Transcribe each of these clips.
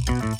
Welcome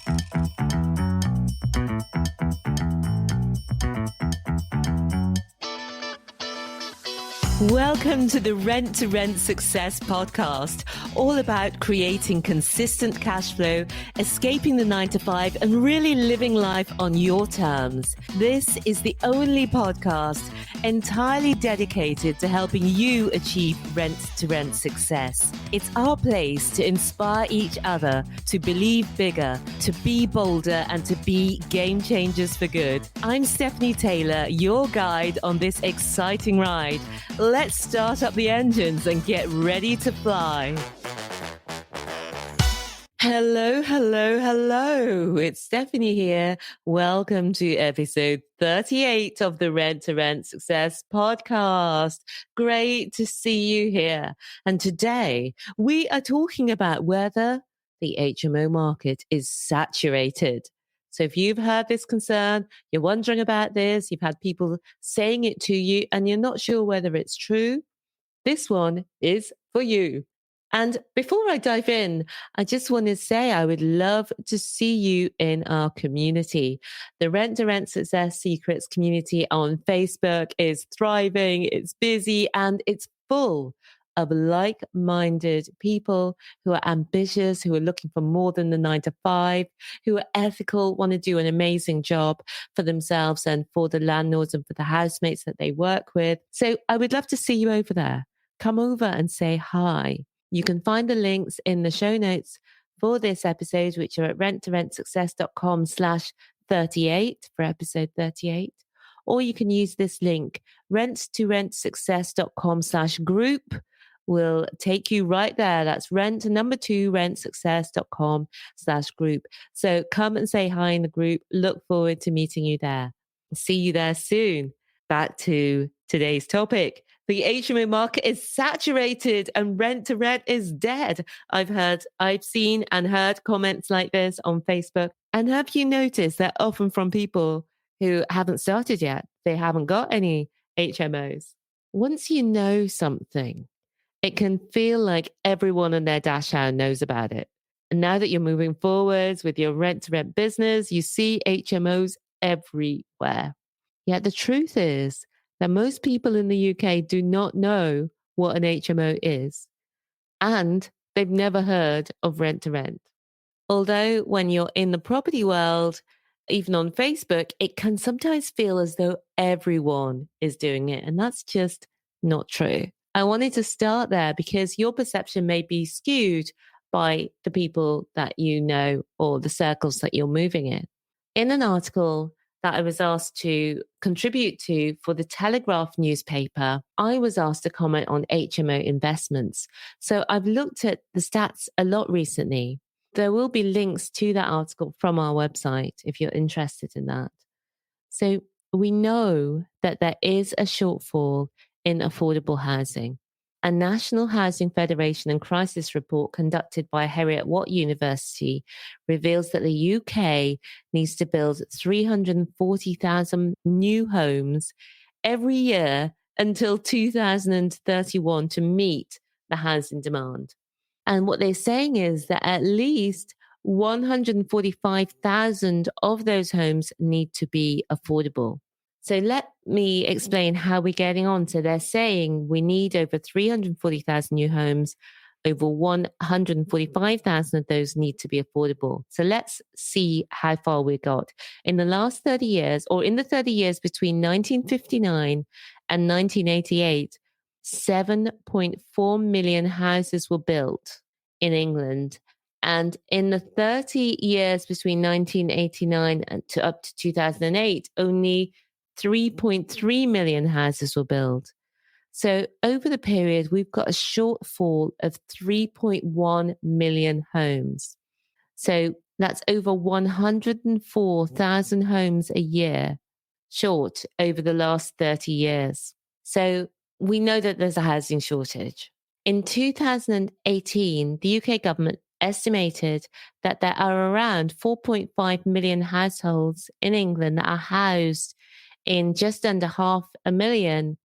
to the Rent to Rent Success podcast, all about creating consistent cash flow, escaping the 9-to-5, and really living life on your terms. This is the only podcast entirely dedicated to helping you achieve rent to rent success. It's our place to inspire each other to believe bigger, to be bolder, and to be game changers for good. I'm Stephanie Taylor, your guide on this exciting ride. Let's start up the engines and get ready to fly. Hello, hello, hello. It's Stephanie here. Welcome to episode 38 of the Rent to Rent Success podcast. Great to see you here. And today we are talking about whether the HMO market is saturated. So if you've heard this concern, you're wondering about this, you've had people saying it to you, and you're not sure whether it's true, this one is for you. And before I dive in, I just want to say I would love to see you in our community. The Rent to Rent Success Secrets community on Facebook is thriving, it's busy, and it's full of like-minded people who are ambitious, who are looking for more than the 9-to-5, who are ethical, want to do an amazing job for themselves and for the landlords and for the housemates that they work with. So I would love to see you over there. Come over and say hi. You can find the links in the show notes for this episode, which are at renttorentsuccess.com/38 for episode 38. Or you can use this link, renttorentsuccess.com/group. Will take you right there. That's rentsuccess.com/group. So come and say hi in the group. Look forward to meeting you there. See you there soon. Back to today's topic. The HMO market is saturated and rent to rent is dead. I've seen and heard comments like this on Facebook. And have you noticed that often from people who haven't started yet? They haven't got any HMOs. Once you know something, it can feel like everyone and their dash hound knows about it. And now that you're moving forwards with your rent to rent business, you see HMOs everywhere. Yet the truth is that most people in the UK do not know what an HMO is, and they've never heard of rent to rent. Although when you're in the property world, even on Facebook, it can sometimes feel as though everyone is doing it. And that's just not true. I wanted to start there because your perception may be skewed by the people that you know or the circles that you're moving in. In an article that I was asked to contribute to for the Telegraph newspaper, I was asked to comment on HMO investments. So I've looked at the stats a lot recently. There will be links to that article from our website if you're interested in that. So we know that there is a shortfall in affordable housing. A National Housing Federation and Crisis report conducted by Heriot-Watt University reveals that the UK needs to build 340,000 new homes every year until 2031 to meet the housing demand. And what they're saying is that at least 145,000 of those homes need to be affordable. So let me explain how we're getting on. So they're saying we need over 340,000 new homes. Over 145,000 of those need to be affordable. So let's see how far we got. In the last 30 years, or in the 30 years between 1959 and 1988, 7.4 million houses were built in England. And in the 30 years between 1989 and to up to 2008, only 3.3 million houses were built. So over the period, we've got a shortfall of 3.1 million homes. So that's over 104,000 homes a year short over the last 30 years. So we know that there's a housing shortage. In 2018, the UK government estimated that there are around 4.5 million households in England that are housed in just under 500,000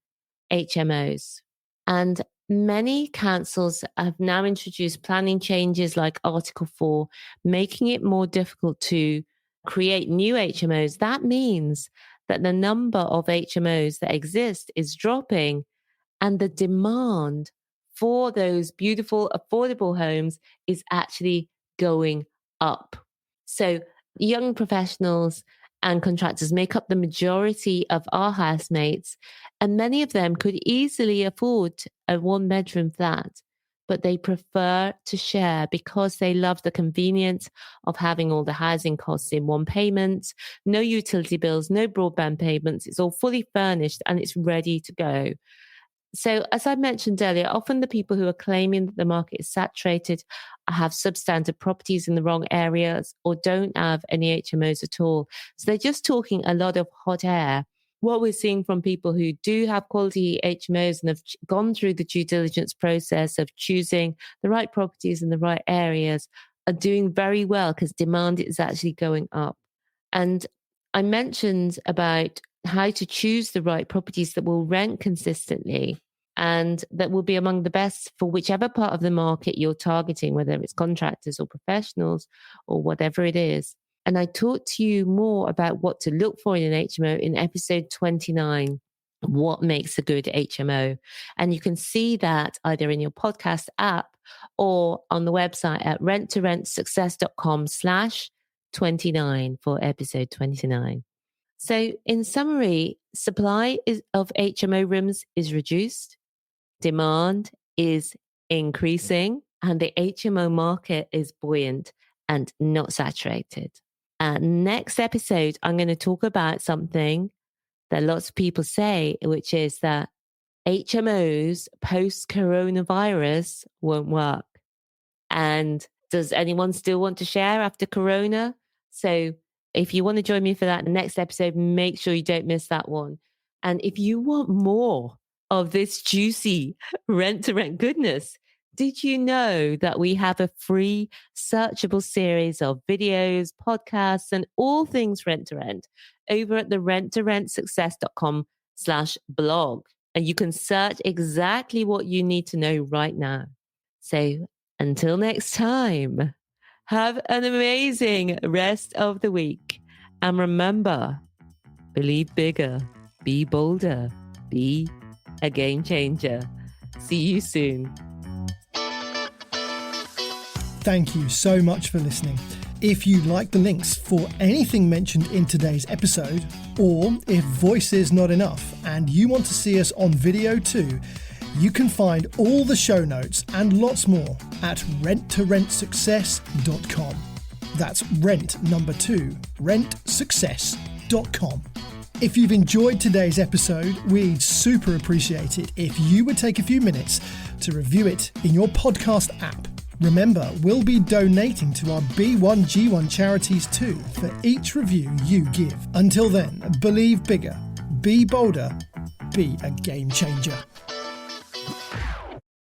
HMOs. And Many councils have now introduced planning changes like Article 4, making it more difficult to create new HMOs. That means that the number of HMOs that exist is dropping, and the demand for those beautiful, affordable homes is actually going up. So young professionals and contractors make up the majority of our housemates, and many of them could easily afford a one-bedroom flat, but they prefer to share because they love the convenience of having all the housing costs in one payment, no utility bills, no broadband payments. It's all fully furnished and it's ready to go. So, as I mentioned earlier, often the people who are claiming that the market is saturated have substandard properties in the wrong areas or don't have any HMOs at all. So they're just talking a lot of hot air. What we're seeing from people who do have quality HMOs and have gone through the due diligence process of choosing the right properties in the right areas are doing very well because demand is actually going up. And I mentioned about how to choose the right properties that will rent consistently and that will be among the best for whichever part of the market you're targeting, whether it's contractors or professionals or whatever it is. And I talked to you more about what to look for in an HMO in episode 29, what makes a good HMO. And you can see that either in your podcast app or on the website at renttorentsuccess.com/29 for episode 29. So in summary, supply of HMO rooms is reduced, demand is increasing, and the HMO market is buoyant and not saturated. Next episode, I'm going to talk about something that lots of people say, which is that HMOs post-coronavirus won't work. And does anyone still want to share after Corona? So if you want to join me for that next episode, make sure you don't miss that one. And if you want more of this juicy rent-to-rent goodness, did you know that we have a free searchable series of videos, podcasts, and all things rent-to-rent over at the renttorentsuccess.com/blog? And you can search exactly what you need to know right now. So until next time, have an amazing rest of the week. And remember, believe bigger, be bolder, be a game changer. See you soon. Thank you so much for listening. If you like the links for anything mentioned in today's episode, or if voice is not enough and you want to see us on video too, you can find all the show notes and lots more at renttorentsuccess.com. That's rent number 2, rentsuccess.com. If you've enjoyed today's episode, we'd super appreciate it if you would take a few minutes to review it in your podcast app. Remember, we'll be donating to our B1G1 charities too for each review you give. Until then, believe bigger, be bolder, be a game changer.